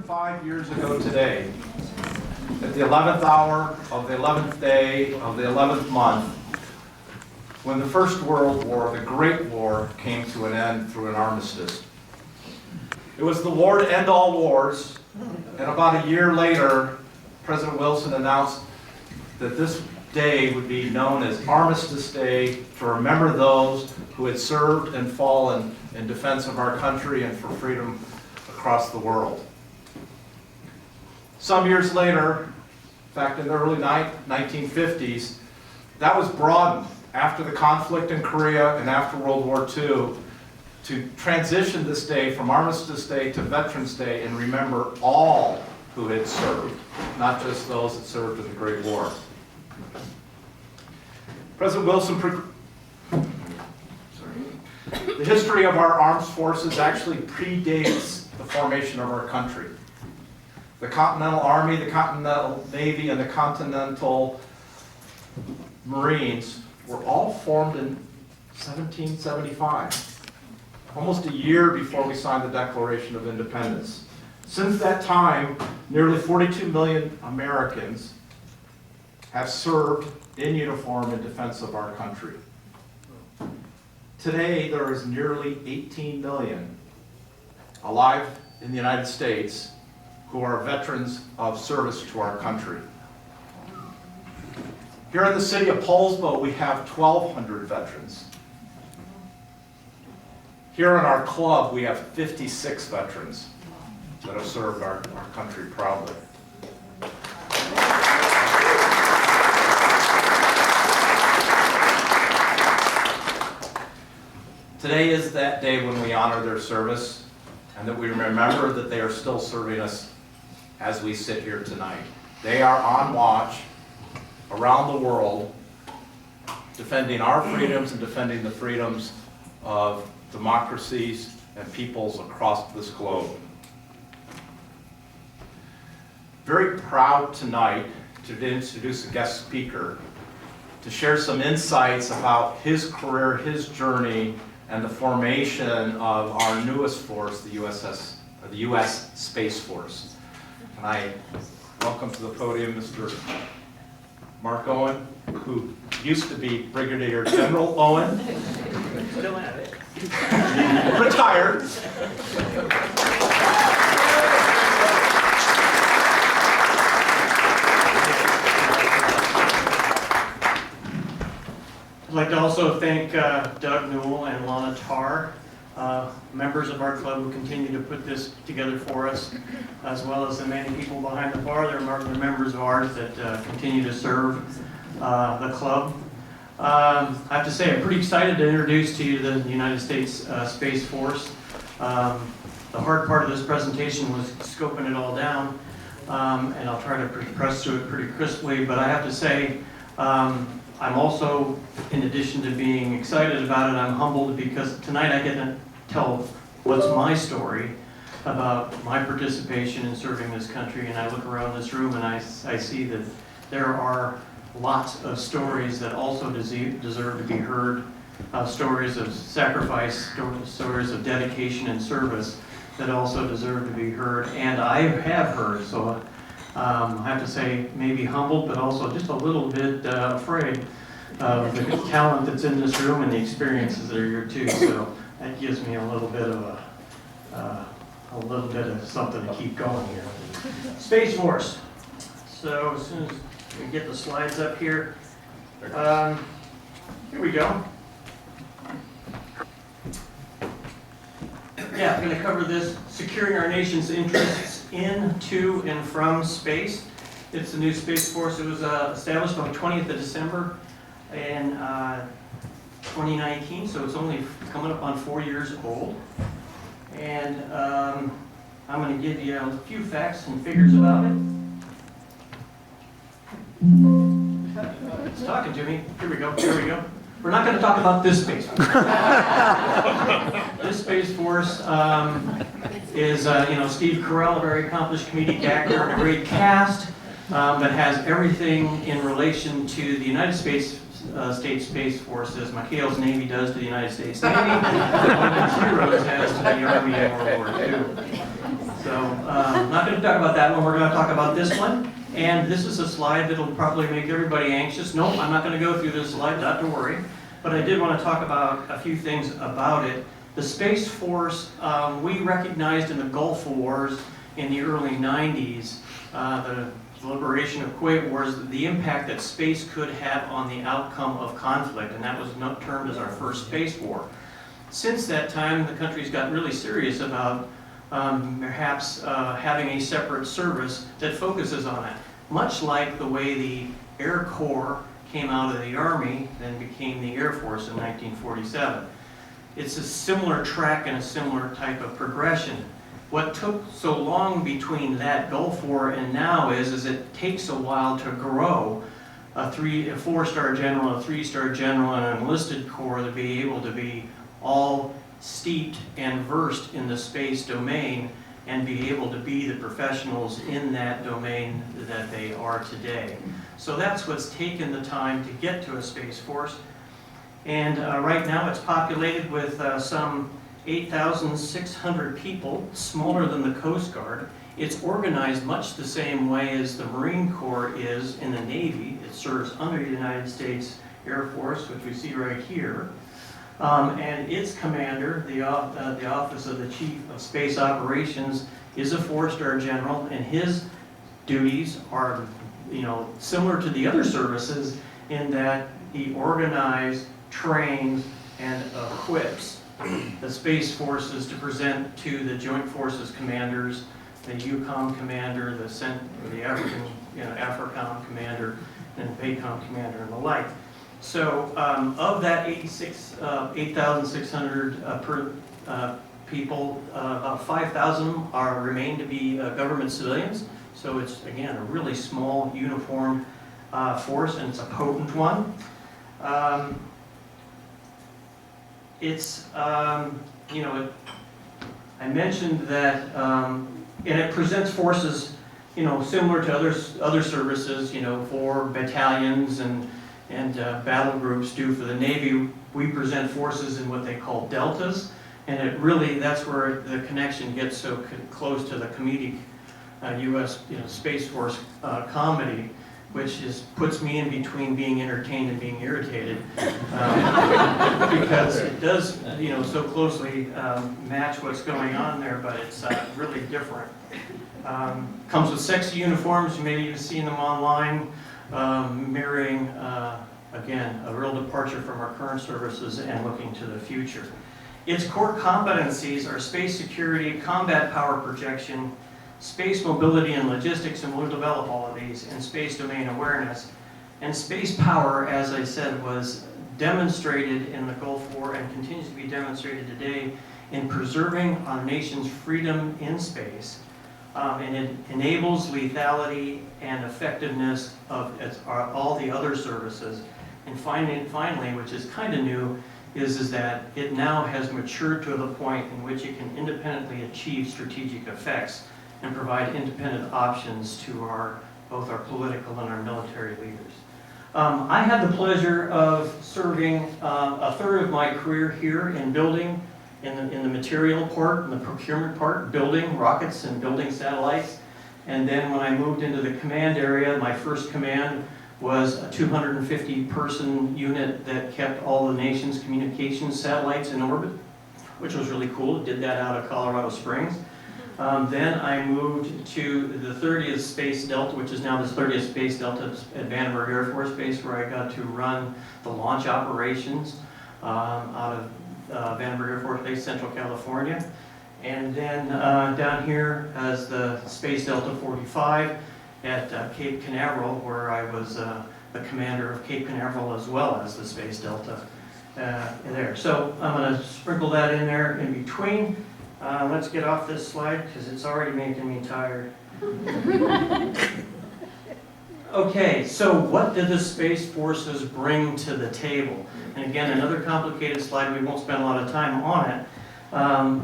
105 years ago today, at the 11th hour of the 11th day of the 11th month, when the First World War, the Great War, came to an end through an armistice. It was the war to end all wars, and about a year later, President Wilson announced that this day would be known as Armistice Day to remember those who had served and fallen in defense of our country and for freedom across the world. Some years later, in fact in the early 1950s, that was broadened after the conflict in Korea and after World War II to transition this day from Armistice Day to Veterans Day and remember all who had served, not just those that served in the Great War. President Wilson, the history of our armed forces actually predates the formation of our country. The Continental Army, the Continental Navy, and the Continental Marines were all formed in 1775, almost a year before we signed the Declaration of Independence. Since that time, nearly 42 million Americans have served in uniform in defense of our country. Today, there is nearly 18 million alive in the United States who are veterans of service to our country. Here in the city of Poulsbo, we have 1,200 veterans. Here in our club, we have 56 veterans that have served our country proudly. Today is that day when we honor their service and that we remember that they are still serving us as we sit here tonight. They are on watch around the world, defending our freedoms and defending the freedoms of democracies and peoples across this globe. Very proud tonight to introduce a guest speaker to share some insights about his career, his journey, and the formation of our newest force, the U.S. Space Force. And I welcome to the podium Mr. Mark Owen, who used to be Brigadier General Owen. Still at it. Retired. I'd like to also thank Doug Newell and Lana Tarr, members of our club who continue to put this together for us, as well as the many people behind the bar. They're members of ours that continue to serve the club. I have to say I'm pretty excited to introduce to you the United States Space Force. The hard part of this presentation was scoping it all down, and I'll try to press through it pretty crisply, but I have to say I'm also, in addition to being excited about it, I'm humbled because tonight I get to tell what's my story about my participation in serving this country, and I look around this room and I see that there are lots of stories that also deserve to be heard, stories of sacrifice, stories of dedication and service that also deserve to be heard, and I have heard, so I have to say maybe humbled, but also just a little bit afraid of the talent that's in this room and the experiences that are here too, so that gives me a little bit of something to keep going here. Space Force. So as soon as we get the slides up here, here we go. Yeah, I'm going to cover this, securing our nation's interests in, to, and from space. It's the new Space Force. It was established on 20th of December in 2019, so it's only coming up on 4 years old. And I'm going to give you a few facts and figures about it. It's talking to me. Here we go. Here we go. We're not going to talk about this Space Force. This Space Force is, Steve Carell, a very accomplished comedic actor, and a great cast, but has everything in relation to the United States Space Force as McHale's Navy does to the United States Navy, and Heroes has to the Army in World War II. So I'm not going to talk about that one. We're going to talk about this one. And this is a slide that'll probably make everybody anxious. Nope, I'm not going to go through this slide, not to worry. But I did want to talk about a few things about it. The Space Force, we recognized in the Gulf Wars in the early 90s, the liberation of Kuwait Wars, the impact that space could have on the outcome of conflict, and that was termed as our first space war. Since that time, the country's got really serious about perhaps having a separate service that focuses on it, much like the way the Air Corps came out of the Army, then became the Air Force in 1947. It's a similar track and a similar type of progression. What took so long between that Gulf War and now is it takes a while to grow a 4-star general, a 3-star general, and an enlisted corps to be able to be all steeped and versed in the space domain and be able to be the professionals in that domain that they are today. So that's what's taken the time to get to a Space Force. And right now it's populated with some 8,600 people, smaller than the Coast Guard. It's organized much the same way as the Marine Corps is in the Navy. It serves under the United States Air Force, which we see right here. And its commander, the Office of the Chief of Space Operations, is a 4-star general, and his duties are, similar to the other services in that he organizes, trains, and equips the Space Forces to present to the Joint Forces commanders, the EUCOM commander, the African, AFRICOM commander, and PACOM commander, and the like. So of that 8,600 people, about 5,000 remain to be government civilians. So it's, again, a really small uniformed force, and it's a potent one. I mentioned that, and it presents forces, similar to other services, for battalions and battle groups do for the Navy. We present forces in what they call deltas, and that's where the connection gets so close to the comedic U.S. Space Force comedy, which puts me in between being entertained and being irritated, because it does, so closely match what's going on there, but it's really different. Comes with sexy uniforms. Maybe you've seen them online, mirroring, again, a real departure from our current services and looking to the future. Its core competencies are space security, combat power projection, space mobility and logistics, and we'll develop all of these, and space domain awareness. And space power, as I said, was demonstrated in the Gulf War and continues to be demonstrated today in preserving our nation's freedom in space. And it enables lethality and effectiveness of all the other services. And finally, which is kind of new, is that it now has matured to the point in which it can independently achieve strategic effects and provide independent options to both our political and our military leaders. I had the pleasure of serving a third of my career here in building, in the material part, in the procurement part, building rockets and building satellites. And then when I moved into the command area, my first command was a 250-person unit that kept all the nation's communications satellites in orbit, which was really cool. Did that out of Colorado Springs. Then I moved to the 30th Space Delta, which is now the 30th Space Delta at Vandenberg Air Force Base, where I got to run the launch operations out of Vandenberg Air Force Base, Central California. And then down here as the Space Delta 45 at Cape Canaveral, where I was the commander of Cape Canaveral as well as the Space Delta there. So I'm going to sprinkle that in there in between. Let's get off this slide because it's already making me tired. Okay, so what did the Space Forces bring to the table? And again, another complicated slide, we won't spend a lot of time on it.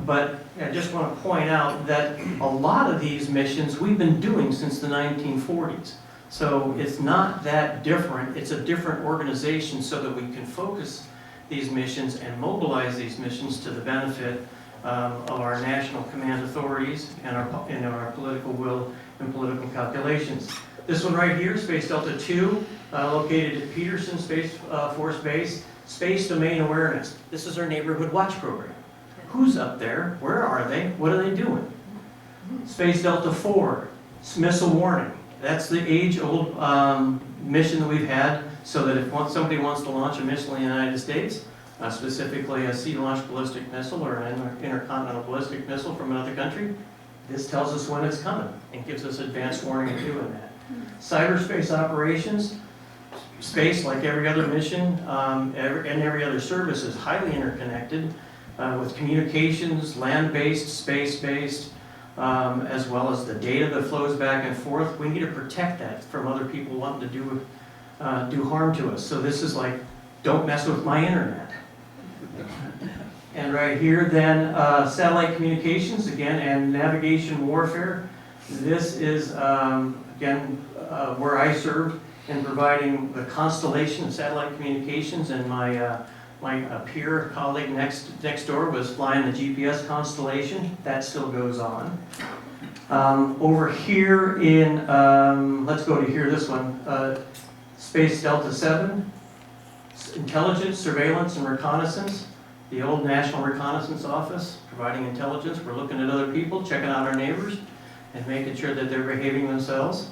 But I just want to point out that a lot of these missions we've been doing since the 1940s. So it's not that different. It's a different organization so that we can focus these missions and mobilize these missions to the benefit of our national command authorities and our political will and political calculations. This one right here, Space Delta 2, located at Peterson Space Force Base, Space Domain Awareness. This is our neighborhood watch program. Who's up there? Where are they? What are they doing? Space Delta 4, missile warning. That's the age-old mission that we've had, so that if somebody wants to launch a missile in the United States, specifically a sea-launched ballistic missile or an intercontinental ballistic missile from another country, this tells us when it's coming and gives us advanced warning of doing that. Cyberspace operations, space, like every other mission and every other service, is highly interconnected with communications, land-based, space-based, as well as the data that flows back and forth. We need to protect that from other people wanting to do harm to us. So this is like, don't mess with my internet. And right here then, satellite communications, again, and navigation warfare. This is, again, where I served in providing the constellation of satellite communications, and my peer colleague next door was flying the GPS constellation. That still goes on. Over here in, let's go to here, this one, Space Delta 7, intelligence, surveillance, and reconnaissance. The old National Reconnaissance Office, providing intelligence. We're looking at other people, checking out our neighbors, and making sure that they're behaving themselves.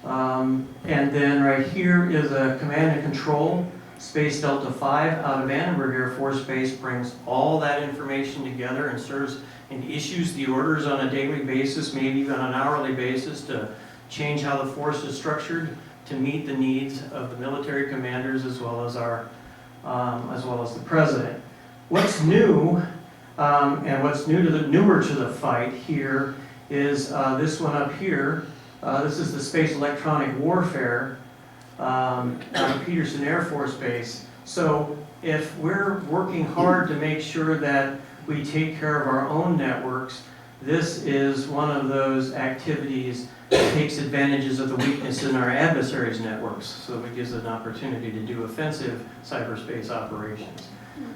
And then right here is a command and control. Space Delta 5 out of Vandenberg Air Force Base brings all that information together and serves and issues the orders on a daily basis, maybe even on an hourly basis, to change how the force is structured to meet the needs of the military commanders as well as the president. What's new, and what's newer to the fight here is this one up here. This is the Space Electronic Warfare out of Peterson Air Force Base. So if we're working hard to make sure that we take care of our own networks, this is one of those activities that takes advantages of the weakness in our adversaries' networks. So it gives an opportunity to do offensive cyberspace operations.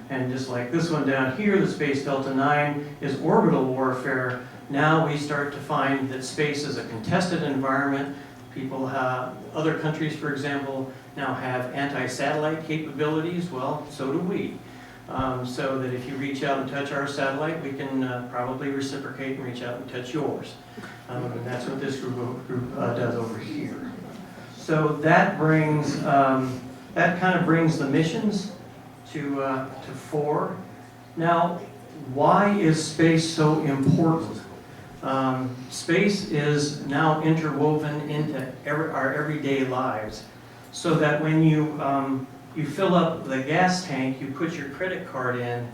And just like this one down here, the Space Delta 9 is orbital warfare. Now we start to find that space is a contested environment. People have, other countries, for example, now have anti-satellite capabilities. Well, so do we. So that if you reach out and touch our satellite, we can probably reciprocate and reach out and touch yours. And that's what this group does over here. So that brings, that kind of brings the missions to 4. Now, why is space so important? Space is now interwoven into our everyday lives, so that when you fill up the gas tank, you put your credit card in,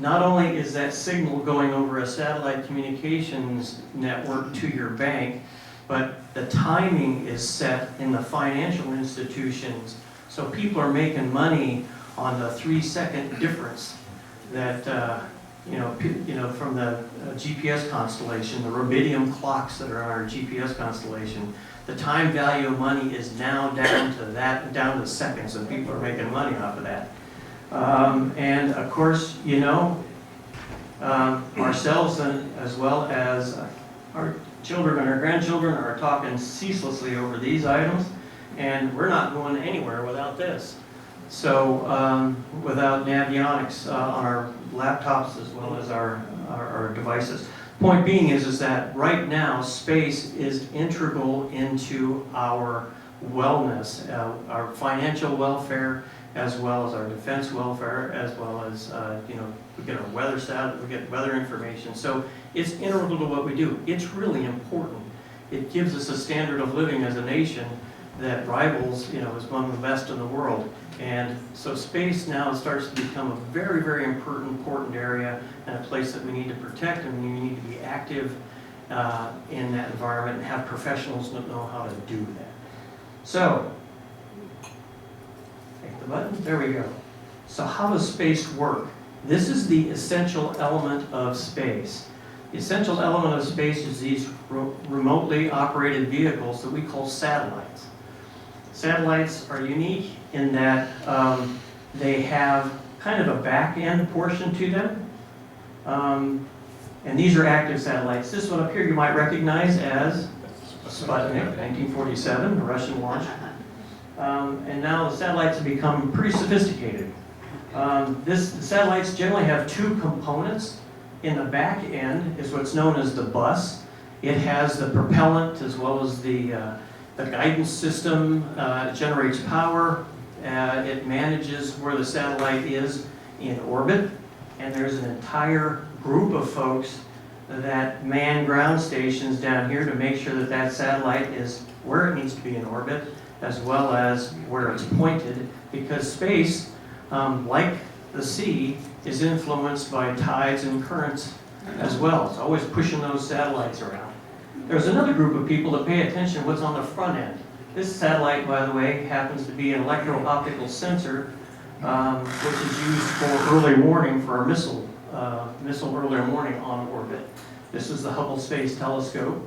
not only is that signal going over a satellite communications network to your bank, but the timing is set in the financial institutions, so people are making money on the 3-second difference that from the GPS constellation, the rubidium clocks that are on our GPS constellation. The time value of money is now down to seconds, and people are making money off of that. And of course, ourselves and as well as our children and our grandchildren are talking ceaselessly over these items, and we're not going anywhere without this. So without navionics on our laptops as well as our devices. Point being is that right now space is integral into our wellness, our financial welfare, as well as our defense welfare, as well as we get our weather stat, we get weather information. So it's integral to what we do. It's really important. It gives us a standard of living as a nation that rivals, is one of the best in the world. And so space now starts to become a very, very important area and a place that we need to protect, and we need to be active in that environment and have professionals that know how to do that. So, take the button, there we go. So how does space work? This is the essential element of space. The essential element of space is these remotely operated vehicles that we call satellites. Satellites are unique in that they have kind of a back-end portion to them. And these are active satellites. This one up here you might recognize as a Sputnik, 1947, a Russian launch. And now the satellites have become pretty sophisticated. The satellites generally have two components. In the back end is what's known as the bus. It has the propellant as well as the guidance system. It generates power. It manages where the satellite is in orbit. And there's an entire group of folks that man ground stations down here to make sure that that satellite is where it needs to be in orbit, as well as where it's pointed, because space, like the sea, is influenced by tides and currents as well. It's always pushing those satellites around. There's another group of people that pay attention to what's on the front end. This satellite, by the way, happens to be an electro-optical sensor, which is used for early warning for our missile early warning on orbit. This is the Hubble Space Telescope.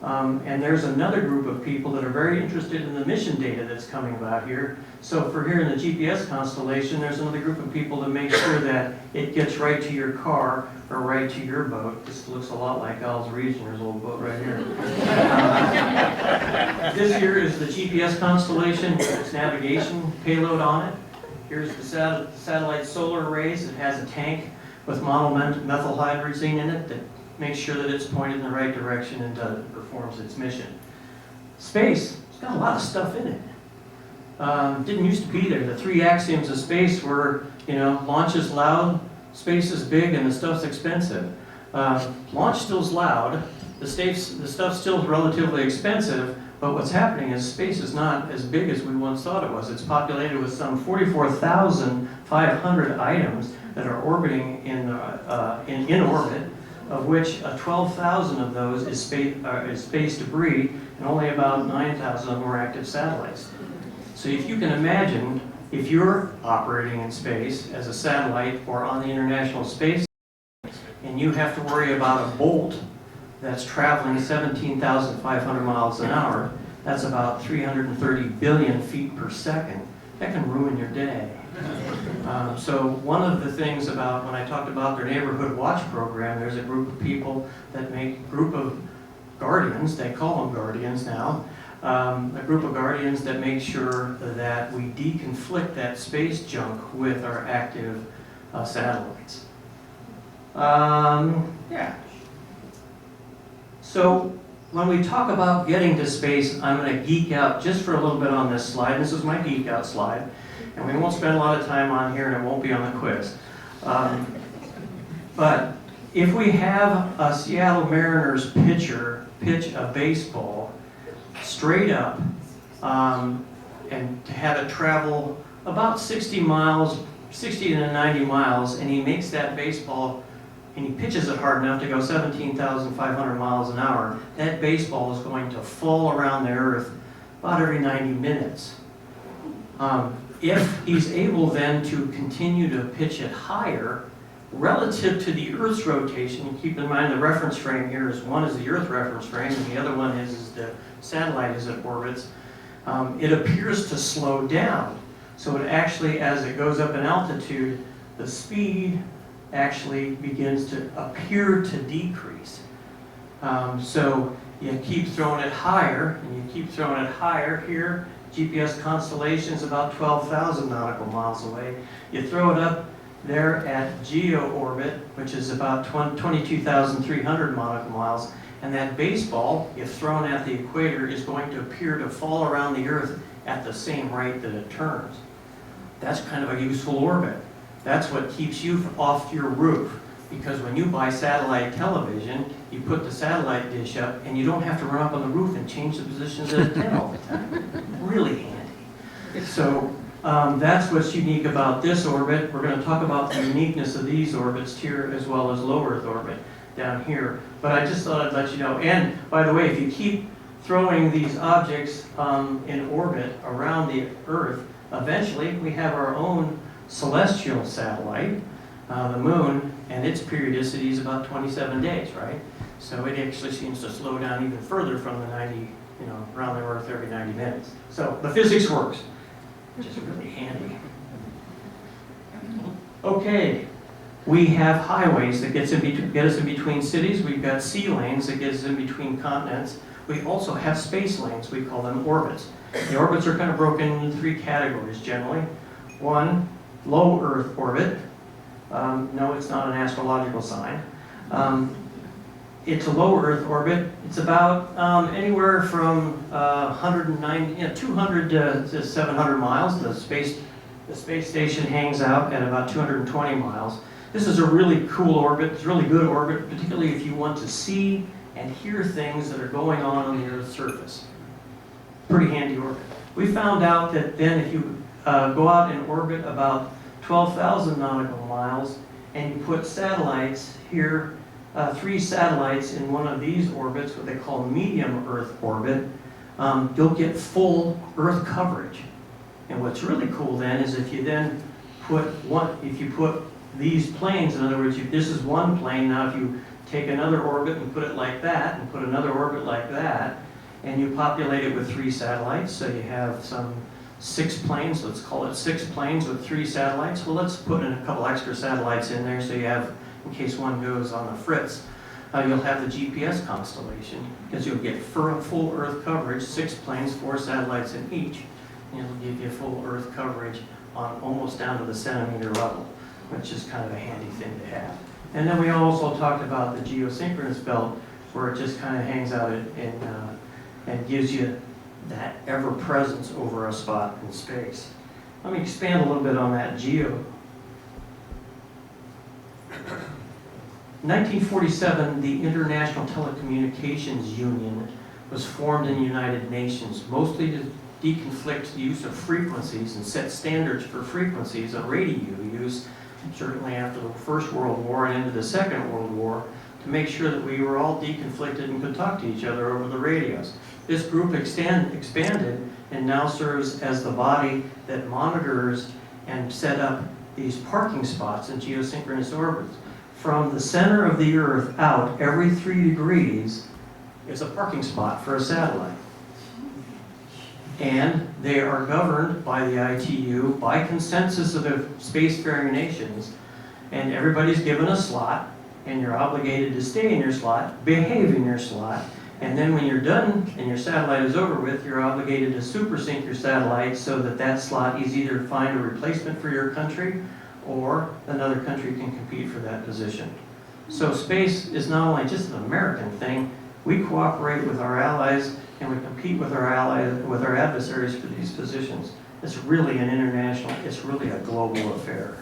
And there's another group of people that are very interested in the mission data that's coming about here. So for here in the GPS constellation, there's another group of people to make sure that it gets right to your car or right to your boat. This looks a lot like Al's Regioner's old boat right here. This here is the GPS constellation with its navigation payload on it. Here's the satellite solar arrays. It has a tank with monomethylhydrazine in it that makes sure that it's pointed in the right direction and performs its mission. Space, it's got a lot of stuff in it. Didn't used to be there. The three axioms of space were, launch is loud, space is big, and the stuff's expensive. Launch still's loud, the stuff's still relatively expensive, but what's happening is space is not as big as we once thought it was. It's populated with some 44,500 items that are orbiting in orbit, of which 12,000 of those is space debris, and only about 9,000 of them are active satellites. So if you can imagine, if you're operating in space as a satellite or on the International Space Station, and you have to worry about a bolt that's traveling 17,500 miles an hour, that's about 330 billion feet per second. That can ruin your day. So one of the things about when I talked about their neighborhood watch program, there's a group of people that make a group of guardians, they call them guardians now, a group of guardians that make sure that we deconflict that space junk with our active satellites. Yeah. So when we talk about getting to space, I'm going to geek out just for a little bit on this slide. This is my geek out slide. And we won't spend a lot of time on here, and it won't be on the quiz. But if we have a Seattle Mariners pitcher pitch a baseball straight up and have it travel about 60 miles, 60 to 90 miles, and he makes that baseball and he pitches it hard enough to go 17,500 miles an hour, that baseball is going to fall around the Earth about every 90 minutes. If he's able then to continue to pitch it higher, relative to the Earth's rotation, keep in mind the reference frame here is one is the Earth reference frame and the other one is the satellite as it orbits, it appears to slow down. So it actually, as it goes up in altitude, the speed actually begins to appear to decrease. So you keep throwing it higher, and you keep throwing it higher here. GPS constellation is about 12,000 nautical miles away. You throw it up there at geo orbit, which is about 22,300 nautical miles, and that baseball, if thrown at the equator, is going to appear to fall around the Earth at the same rate that it turns. That's kind of a useful orbit. That's what keeps you off your roof, because when you buy satellite television, you put the satellite dish up, and you don't have to run up on the roof and change the positions of the antenna all the time. Really handy. So that's what's unique about this orbit. We're going to talk about the uniqueness of these orbits here, as well as low Earth orbit down here. But I just thought I'd let you know. And by the way, if you keep throwing these objects in orbit around the Earth, eventually we have our own celestial satellite, the moon, and its periodicity is about 27 days, right? So it actually seems to slow down even further from the 90, around the Earth every 90 minutes. So the physics works, which is really handy. Okay, We have highways that get us in between cities. We've got sea lanes that get us in between continents. We also have space lanes. We call them orbits. The orbits are kind of broken into 3 categories generally. One, low Earth orbit. No, it's not an astrological sign. It's a low Earth orbit. It's about anywhere from 200 to 700 miles. The space station hangs out at about 220 miles. This is a really cool orbit. It's a really good orbit, particularly if you want to see and hear things that are going on the Earth's surface. Pretty handy orbit. We found out that then if you go out in orbit about 12,000 nautical miles and you put satellites here, 3 satellites in one of these orbits, what they call medium Earth orbit, you'll get full Earth coverage. And what's really cool then is if you then put these planes, in other words, this is one plane, now if you take another orbit and put it like that, and put another orbit like that, and you populate it with 3 satellites, so you have some 6 planes, let's call it 6 planes with 3 satellites. Well, let's put in a couple extra satellites in there so you have, in case one goes on the fritz, you'll have the GPS constellation, because you'll get full Earth coverage, 6 planes, 4 satellites in each, and it'll give you full Earth coverage on almost down to the centimeter level, which is kind of a handy thing to have. And then we also talked about the geosynchronous belt, where it just kind of hangs out and gives you that ever-presence over a spot in space. Let me expand a little bit on that geo. 1947, the International Telecommunications Union was formed in the United Nations, mostly to deconflict the use of frequencies and set standards for frequencies of radio use, certainly after the First World War and into the Second World War, to make sure that we were all deconflicted and could talk to each other over the radios. This group expanded and now serves as the body that monitors and set up these parking spots in geosynchronous orbits. From the center of the Earth out, every 3 degrees is a parking spot for a satellite. And they are governed by the ITU, by consensus of the spacefaring nations, and everybody's given a slot, and you're obligated to stay in your slot, behave in your slot, and then when you're done and your satellite is over with, you're obligated to supersync your satellite so that that slot is either find a replacement for your country or another country can compete for that position. So space is not only just an American thing, we cooperate with our allies and we compete with our adversaries for these positions. It's really an international, it's really a global affair.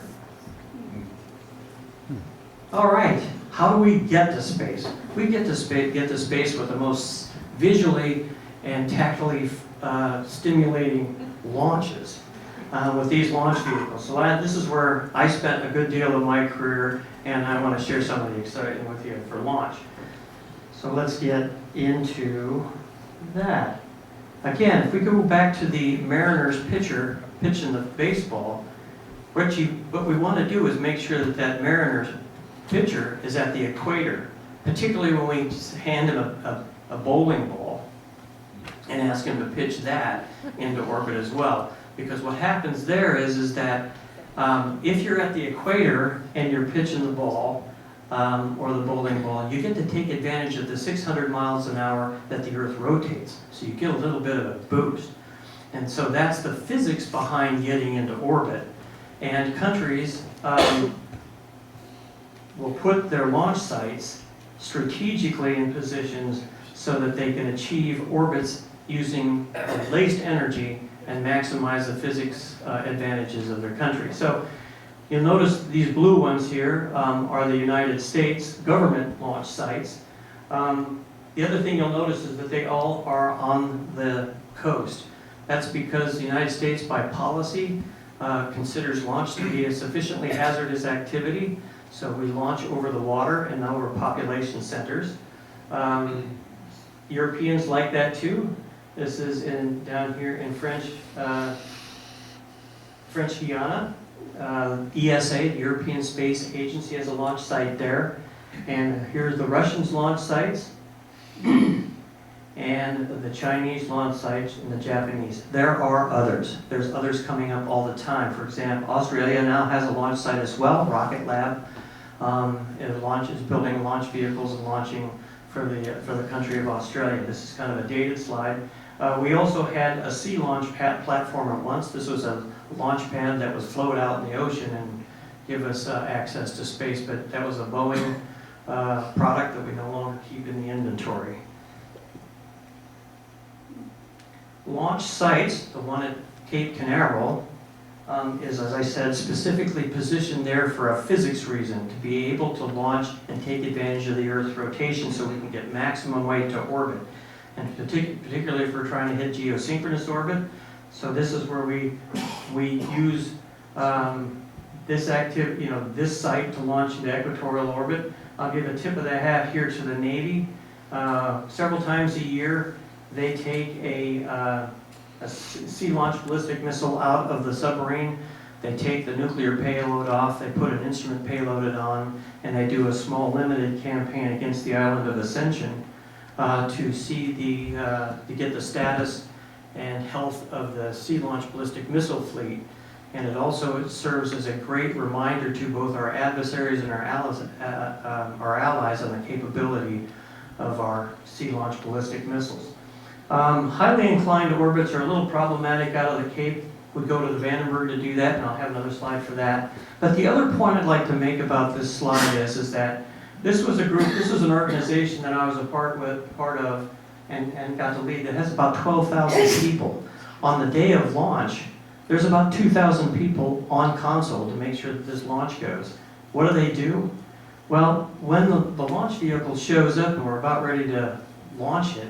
All right, how do we get to space? We get to space with the most visually and tactily stimulating launches with these launch vehicles. So this is where I spent a good deal of my career, and I want to share some of the excitement with you for launch. So let's get into that. Again, if we go back to the Mariners pitcher pitching the baseball, what we want to do is make sure that that Mariners pitcher is at the equator, particularly when we hand him a bowling ball and ask him to pitch that into orbit as well. Because what happens there is that if you're at the equator and you're pitching the ball or the bowling ball, you get to take advantage of the 600 miles an hour that the Earth rotates. So you get a little bit of a boost. And so that's the physics behind getting into orbit. And countries will put their launch sites strategically in positions so that they can achieve orbits using least energy and maximize the physics advantages of their country. So you'll notice these blue ones here are the United States government launch sites. The other thing you'll notice is that they all are on the coast. That's because the United States, by policy, considers launch to be a sufficiently hazardous activity. So we launch over the water and over population centers. Europeans like that too. This is down here in French Guiana. ESA, the European Space Agency, has a launch site there. And here's the Russians' launch sites, and the Chinese launch sites, and the Japanese. There are others. There's others coming up all the time. For example, Australia now has a launch site as well, Rocket Lab. is building launch vehicles and launching for the country of Australia. This is kind of a dated slide. We also had a sea launch platform at once. This was a launch pad that was float out in the ocean and give us access to space, but that was a Boeing product that we no longer keep in the inventory. Launch sites, the one at Cape Canaveral, is, as I said, specifically positioned there for a physics reason, to be able to launch and take advantage of the Earth's rotation so we can get maximum weight to orbit. And particularly if we're trying to hit geosynchronous orbit. So this is where we use this site to launch into equatorial orbit. I'll give a tip of the hat here to the Navy. Several times a year, they take a sea-launched ballistic missile out of the submarine. They take the nuclear payload off, they put an instrument payloaded on, and they do a small limited campaign against the island of Ascension to see to get the status and health of the sea-launched ballistic missile fleet. And it also serves as a great reminder to both our adversaries and our allies on the capability of our sea-launched ballistic missiles. Highly inclined orbits are a little problematic out of the Cape. Would go to the Vandenberg to do that, and I'll have another slide for that. But the other point I'd like to make about this slide is that this was a group, this was an organization that I was a part of and got to lead that has about 12,000 people. On the day of launch, there's about 2,000 people on console to make sure that this launch goes. What do? Well, when the launch vehicle shows up and we're about ready to launch it,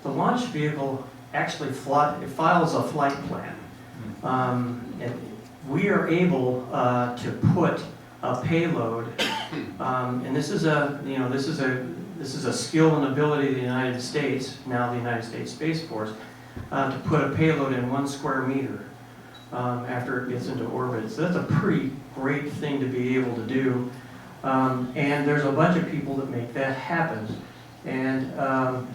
the launch vehicle actually files a flight plan. And we are able to put a payload, and this is a skill and ability of the United States, now the United States Space Force, to put a payload in 1 square meter after it gets into orbit. So that's a pretty great thing to be able to do. And there's a bunch of people that make that happen. And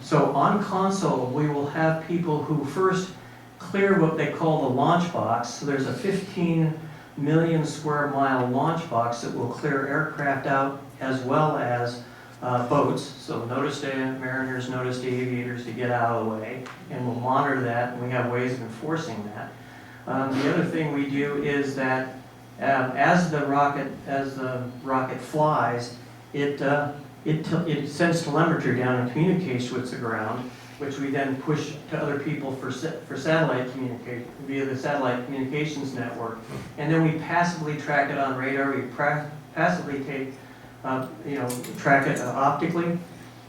so on console, we will have people who first clear what they call the launch box. So there's a 15 million square mile launch box that will clear aircraft out as well as boats. So notice to mariners, notice to aviators to get out of the way, and we'll monitor that, and we have ways of enforcing that. The other thing we do is that as the rocket flies, it sends telemetry down and communicates with the ground, which we then push to other people for satellite communication via the satellite communications network, and then we passively track it on radar. We passively track it optically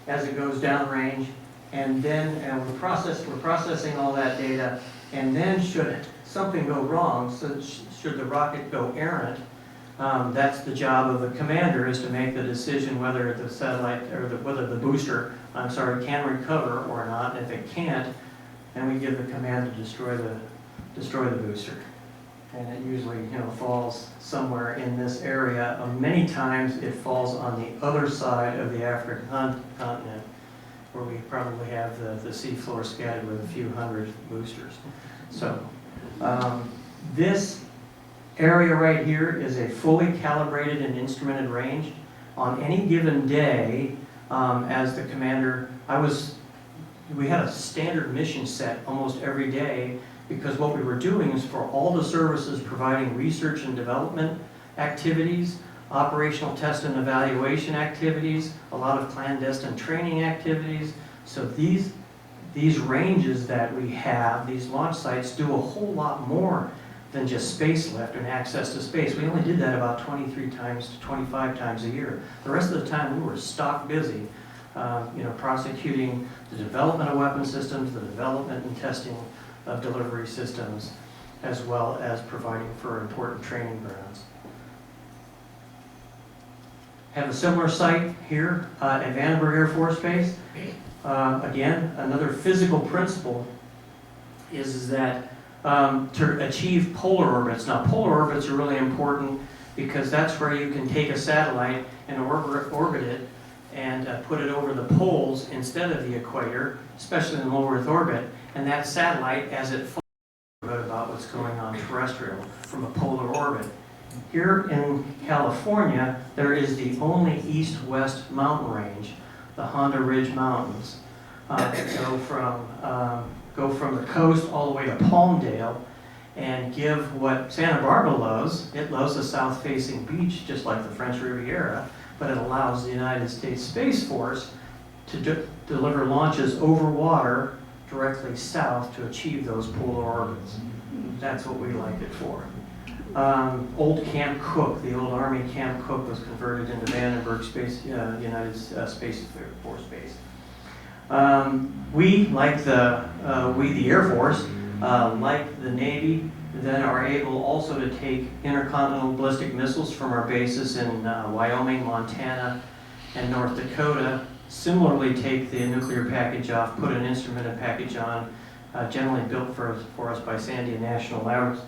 as it goes downrange, and then we're processing all that data, and then should something go wrong, so should the rocket go errant, that's the job of the commander, is to make the decision whether the satellite or whether the booster, can recover or not. If it can't, then we give the command to destroy the booster. And it usually, falls somewhere in this area. Many times it falls on the other side of the African continent, where we probably have the seafloor scattered with a few hundred boosters. So this area right here is a fully calibrated and instrumented range. On any given day, as the commander, we had a standard mission set almost every day, because what we were doing is for all the services providing research and development activities, operational test and evaluation activities, a lot of clandestine training activities. So these ranges that we have, these launch sites, do a whole lot more than just space lift and access to space. We only did that about 23 times to 25 times a year. The rest of the time we were stock busy, prosecuting the development of weapon systems, the development and testing of delivery systems, as well as providing for important training grounds. Have a similar site here at Vandenberg Air Force Base. Again, another physical principle is that to achieve polar orbits. Now, polar orbits are really important because that's where you can take a satellite and orbit it and put it over the poles instead of the equator, especially in low Earth orbit. And that satellite, as it falls, about what's going on terrestrial from a polar orbit. Here in California, there is the only east-west mountain range, the Honda Ridge Mountains. Go from the coast all the way to Palmdale, and give what Santa Barbara loves. It loves a south-facing beach, just like the French Riviera, but it allows the United States Space Force to deliver launches over water directly south to achieve those polar orbits. That's what we like it for. Old Camp Cooke, the old Army Camp Cooke, was converted into Vandenberg Space, United Space Force Base. We, like the Air Force, like the Navy, then are able also to take intercontinental ballistic missiles from our bases in Wyoming, Montana, and North Dakota. Similarly, take the nuclear package off, put an instrumented package on, generally built for us by Sandia National Labs,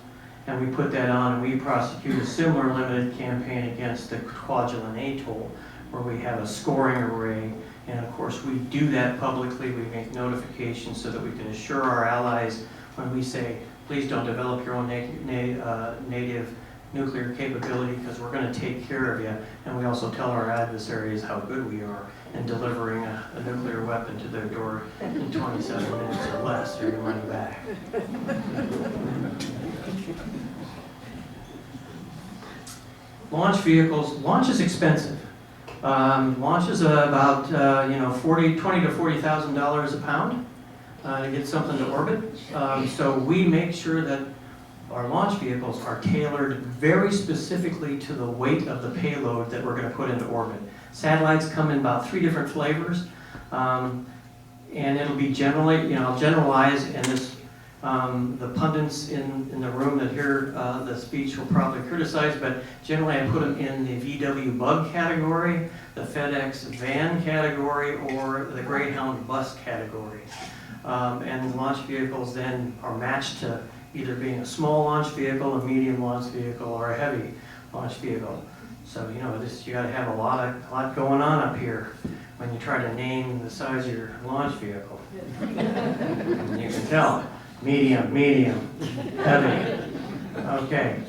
and we put that on, and we prosecute a similar limited campaign against the Kwajalein Atoll, where we have a scoring array. And of course, we do that publicly. We make notifications so that we can assure our allies when we say, please don't develop your own native nuclear capability, because we're going to take care of you. And we also tell our adversaries how good we are in delivering a nuclear weapon to their door in 27 minutes or less, or your money back. Launch vehicles. Launch is expensive. Launch is about $20,000 to $40,000 a pound to get something to orbit. So we make sure that our launch vehicles are tailored very specifically to the weight of the payload that we're going to put into orbit. Satellites come in about 3 different flavors, and it'll be generally, I'll generalize, and this the pundits in the room that hear the speech will probably criticize, but generally I put them in the VW Bug category, the FedEx van category, or the Greyhound bus category. And launch vehicles then are matched to either being a small launch vehicle, a medium launch vehicle, or a heavy launch vehicle. So you got to have a lot going on up here when you try to name the size of your launch vehicle. And you can tell. Medium, heavy. Okay.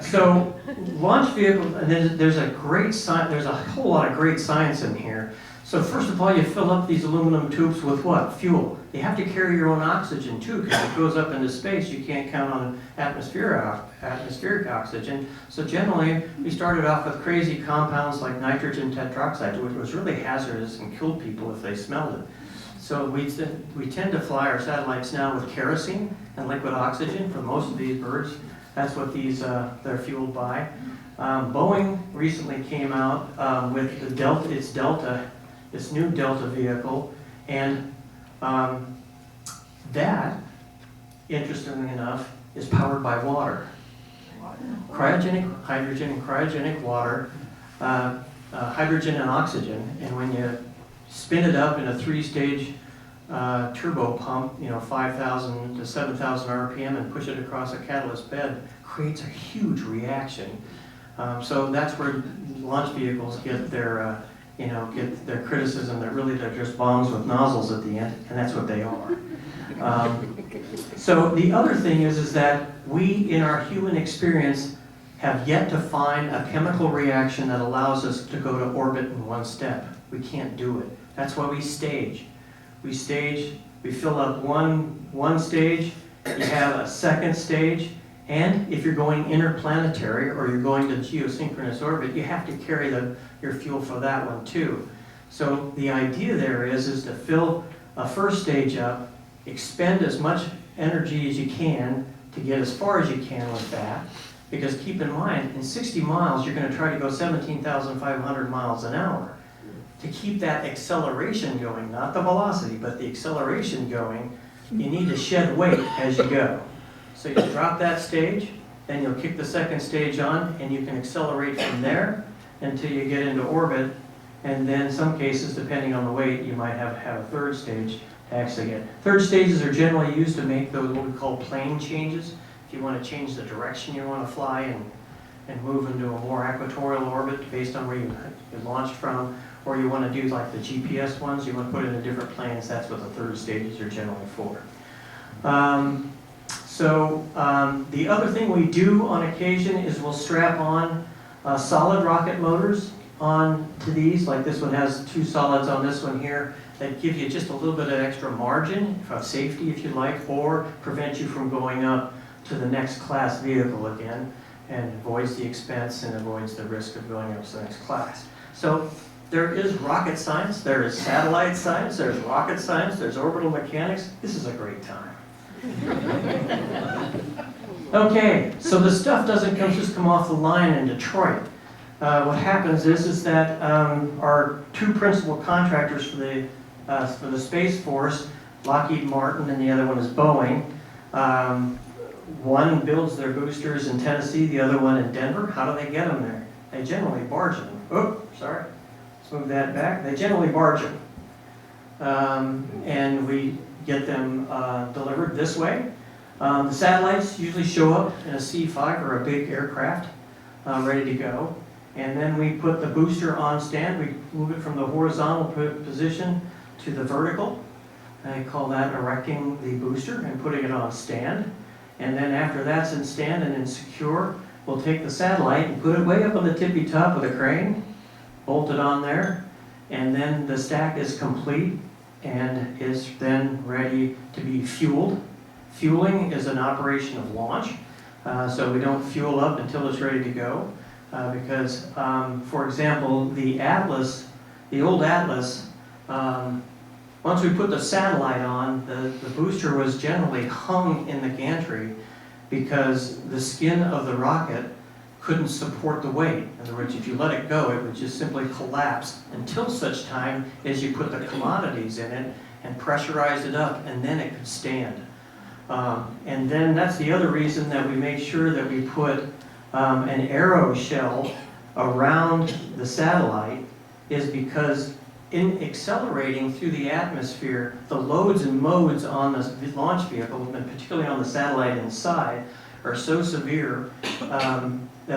So launch vehicles, and there's a whole lot of great science in here. So first of all, you fill up these aluminum tubes with what? Fuel. You have to carry your own oxygen too, because it goes up into space. You can't count on atmospheric oxygen. So generally, we started off with crazy compounds like nitrogen tetroxide, which was really hazardous and killed people if they smelled it. So we tend to fly our satellites now with kerosene and liquid oxygen for most of these birds. That's what they're fueled by. Boeing recently came out with its new Delta vehicle, and that, interestingly enough, is powered by water. Cryogenic hydrogen and cryogenic water, hydrogen and oxygen, and when you spin it up in a 3-stage turbo pump, 5,000 to 7,000 RPM, and push it across a catalyst bed, creates a huge reaction. So that's where launch vehicles get their criticism that really they're just bombs with nozzles at the end, and that's what they are. So the other thing is that we, in our human experience, have yet to find a chemical reaction that allows us to go to orbit in one step. We can't do it. That's why we stage. We fill up one stage, you have a second stage, and if you're going interplanetary or you're going to geosynchronous orbit, you have to carry your fuel for that one too. So the idea there is to fill a first stage up, expend as much energy as you can to get as far as you can with that, because keep in mind, in 60 miles, you're going to try to go 17,500 miles an hour. To keep that acceleration going, not the velocity, but the acceleration going, you need to shed weight as you go. So you drop that stage, then you'll kick the second stage on, and you can accelerate from there until you get into orbit. And then in some cases, depending on the weight, you might have a third stage to actually get. Third stages are generally used to make those what we call plane changes. If you want to change the direction you want to fly and move into a more equatorial orbit based on where you launched from, or you want to do like the GPS ones, you want to put it in different planes, that's what the third stages are generally for. So the other thing we do on occasion is we'll strap on solid rocket motors on to these. Like this one has 2 solids on this one here that give you just a little bit of extra margin of safety, if you like, or prevent you from going up to the next class vehicle again, and avoids the expense and avoids the risk of going up to the next class. So there is rocket science, there is satellite science, there's rocket science, there's orbital mechanics. This is a great time. Okay, so the stuff doesn't just come off the line in Detroit. What happens is that our 2 principal contractors for the Space Force, Lockheed Martin and the other one is Boeing. One builds their boosters in Tennessee, the other one in Denver. How do they get them there? They generally barge them. Oh, sorry. Let's move that back. They generally barge them. And we get them delivered this way. The satellites usually show up in a C-5 or a big aircraft ready to go. And then we put the booster on stand. We move it from the horizontal position to the vertical. I call that erecting the booster and putting it on stand. And then after that's in stand and in secure, we'll take the satellite and put it way up on the tippy top of the crane, bolt it on there, and then the stack is complete and is then ready to be fueled. Fueling is an operation of launch, so we don't fuel up until it's ready to go. Because, for example, the Atlas, the old Atlas, once we put the satellite on, the booster was generally hung in the gantry because the skin of the rocket couldn't support the weight. In other words, if you let it go, it would just simply collapse until such time as you put the commodities in it and pressurized it up, and then it could stand. And then that's the other reason that we make sure that we put an aero shell around the satellite, is because in accelerating through the atmosphere, the loads and modes on the launch vehicle, and particularly on the satellite inside, are so severe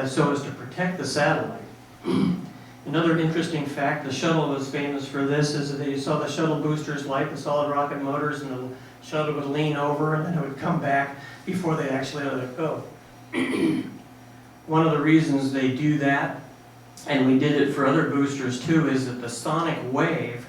so as to protect the satellite. Another interesting fact, the shuttle was famous for this, is that you saw the shuttle boosters light the solid rocket motors, and the shuttle would lean over and then it would come back before they actually let it go. One of the reasons they do that, and we did it for other boosters too, is that the sonic wave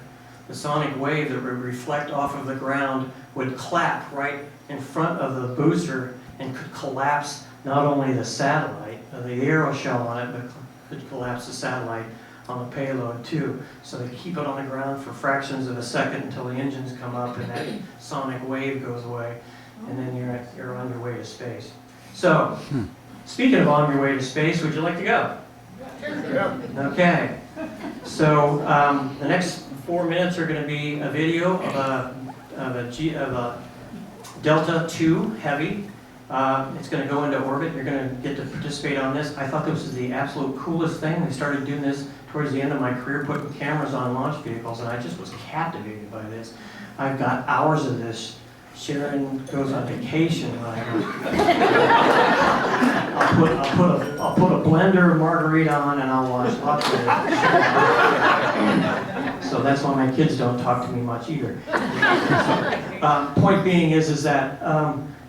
that would reflect off of the ground would clap right in front of the booster and could collapse not only the satellite, the aeroshell on it, but could collapse the satellite on the payload too. So they keep it on the ground for fractions of a second until the engines come up and that sonic wave goes away, and then you're on your way to space. So, speaking of on your way to space, would you like to go? Yeah. Okay. So the next 4 minutes are going to be a video of a Delta II Heavy. It's going to go into orbit. You're going to get to participate on this. I thought this was the absolute coolest thing. I started doing this towards the end of my career, putting cameras on launch vehicles, and I just was captivated by this. I've got hours of this. Sharon goes on vacation. I'll put a blender of margarita on and I'll watch lots of it. So that's why my kids don't talk to me much either. Point being is that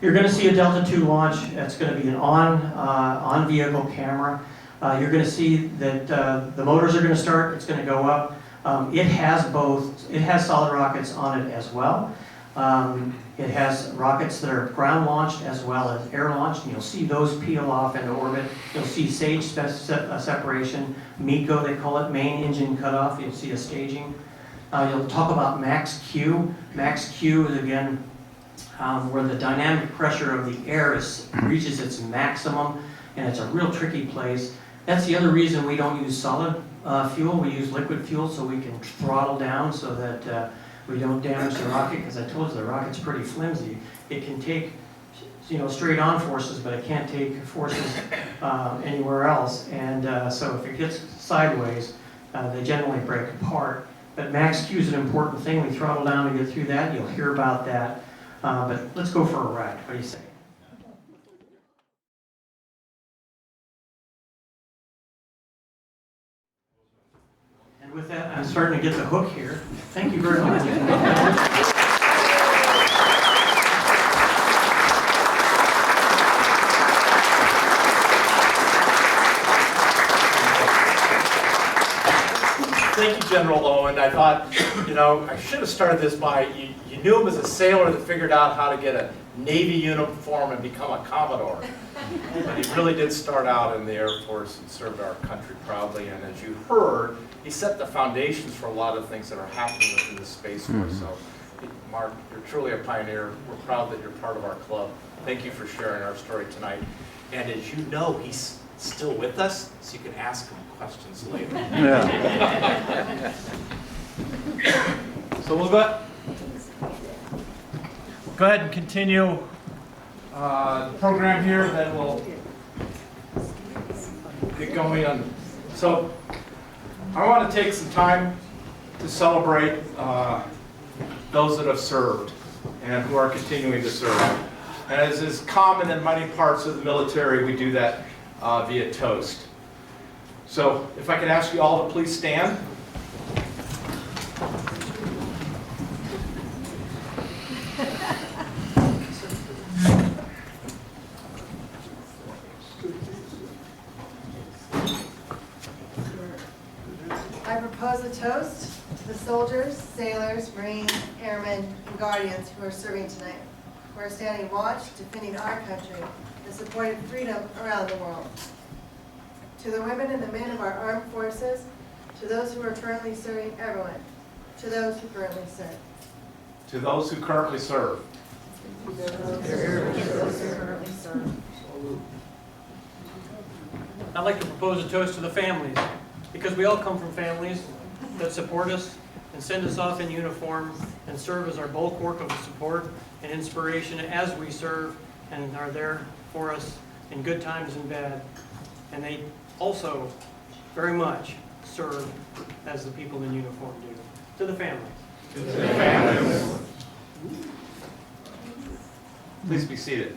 you're going to see a Delta II launch. It's going to be an on-vehicle camera. You're going to see that the motors are going to start. It's going to go up. It has solid rockets on it as well. It has rockets that are ground launched as well as air launched, and you'll see those peel off into orbit. You'll see stage separation, MECO they call it, main engine cutoff. You'll see a staging. You'll talk about max Q. Max Q is again where the dynamic pressure of the air reaches its maximum, and it's a real tricky place. That's the other reason we don't use solid fuel. We use liquid fuel so we can throttle down so that we don't damage the rocket, because I told you the rocket's pretty flimsy. It can take, straight on forces, but it can't take forces anywhere else. And so if it gets sideways, they generally break apart. But max Q is an important thing. We throttle down to get through that. You'll hear about that. But let's go for a ride. What do you say? And with that, I'm starting to get the hook here. Thank you very much. General Owen. I thought, you know, I should have started this by, you knew him as a sailor that figured out how to get a Navy uniform and become a Commodore. But he really did start out in the Air Force and served our country proudly. And as you heard, he set the foundations for a lot of things that are happening within the Space Force. So, Mark, you're truly a pioneer. We're proud that you're part of our club. Thank you for sharing our story tonight. And as you know, he's still with us, so you can ask him questions later. Yeah. So we'll go ahead and continue the program here, then we'll get going on. So I want to take some time to celebrate those that have served and who are continuing to serve. And as is common in many parts of the military, we do that via toast. So if I could ask you all to please stand. I propose a toast to the soldiers, sailors, Marines, airmen, and guardians who are serving tonight, who are standing watch, defending our country, and supporting freedom around the world. To the women and the men of our armed forces, to those who are currently serving, everyone, to those who currently serve. To those who currently serve. I'd like to propose a toast to the families, because we all come from families that support us and send us off in uniform and serve as our bulwark of support and inspiration as we serve and are there for us in good times and bad. And they also very much serve as the people in uniform do. To the families. To the families. Please be seated.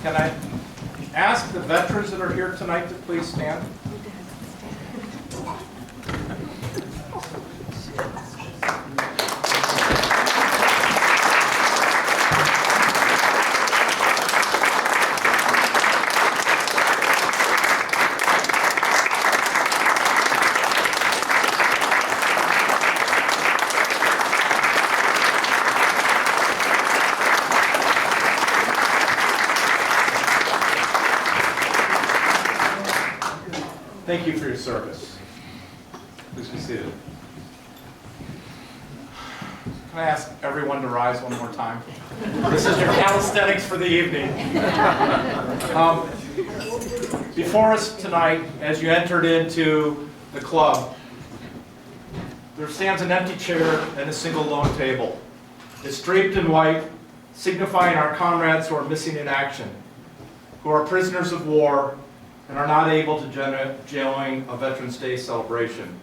Can I ask the veterans that are here tonight to please stand? Thank you for your service. Please be seated. Can I ask everyone to rise one more time? This is your calisthenics for the evening. Before us tonight, as you entered into the club, there stands an empty chair and a single lone table. It's draped in white, signifying our comrades who are missing in action, who are prisoners of war, and are not able to join a Veterans Day celebration.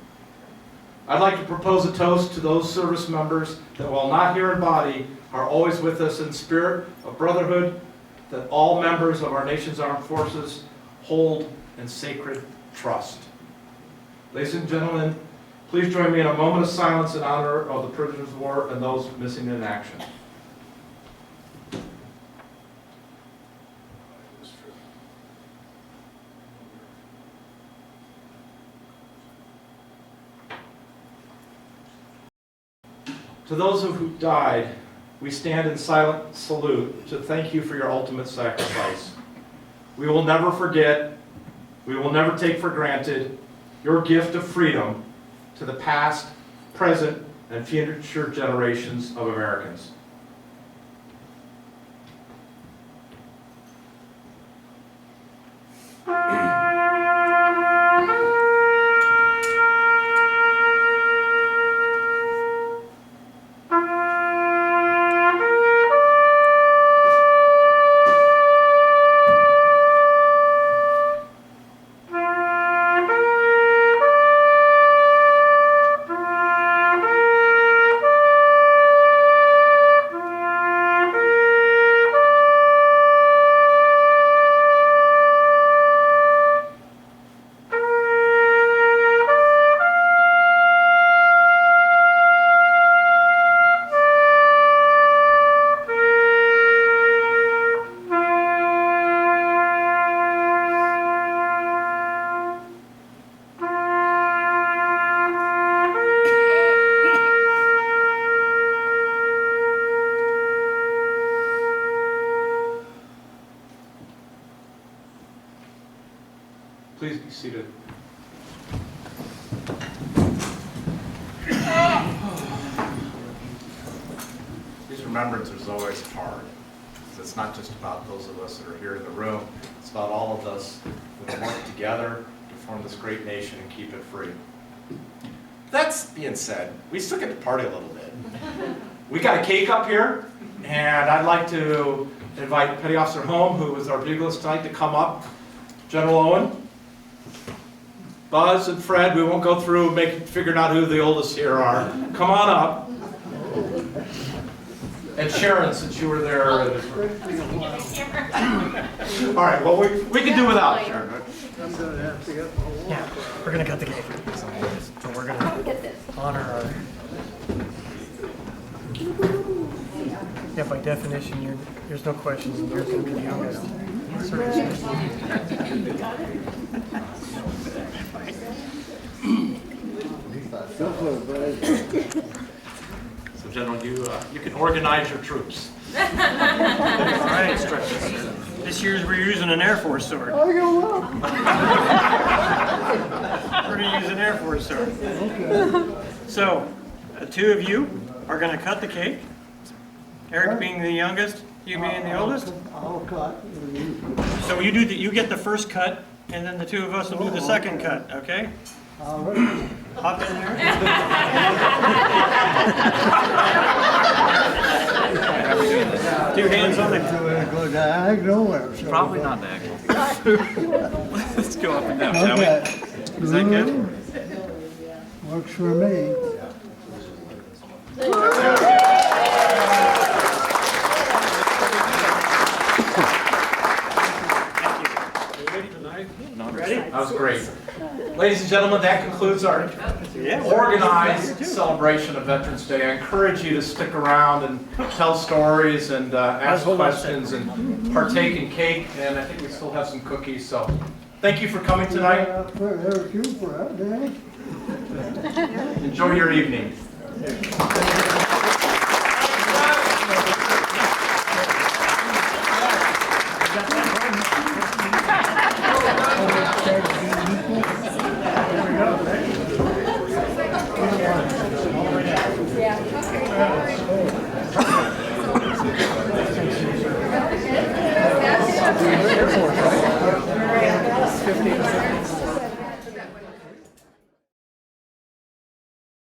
I'd like to propose a toast to those service members that, while not here in body, are always with us in spirit of brotherhood that all members of our nation's armed forces hold in sacred trust. Ladies and gentlemen, please join me in a moment of silence in honor of the prisoners of war and those missing in action. To those who died, we stand in silent salute to thank you for your ultimate sacrifice. We will never forget, we will never take for granted your gift of freedom to the past, present, and future generations of Americans. seated. These remembrances are always hard. It's not just about those of us that are here in the room. It's about all of us that have worked together to form this great nation and keep it free. That's being said, we still get to party a little bit. We got a cake up here, and I'd like to invite Petty Officer Holm, who is our buglist tonight, to come up. General Owen, Buzz, and Fred. We won't go through figuring out who the oldest here are. Come on up. And Sharon, since you were there. All right, well, we can do without Sharon. Yeah, we're gonna cut the cake. So we're gonna honor our. Yeah, by definition, there's no question. You're gonna be the youngest. So, General, you can organize your troops. All right. This year's we're using an Air Force sword. We're gonna use an Air Force sword. Okay. So, two of you are gonna cut the cake. Eric being the youngest, you being the oldest. I'll cut. So you get the first cut, and then the two of us will do the second cut. Okay? All right. Hop in there. Two hands on it. Go diagonal. Probably not diagonal. Let's go up and down, shall we? Okay. Is that good? Works for me. Ready? That was great. Ladies and gentlemen, that concludes our organized celebration of Veterans Day. I encourage you to stick around and tell stories and ask questions and partake in cake. And I think we still have some cookies. So thank you for coming tonight. There's you for that, Danny. Enjoy your evening.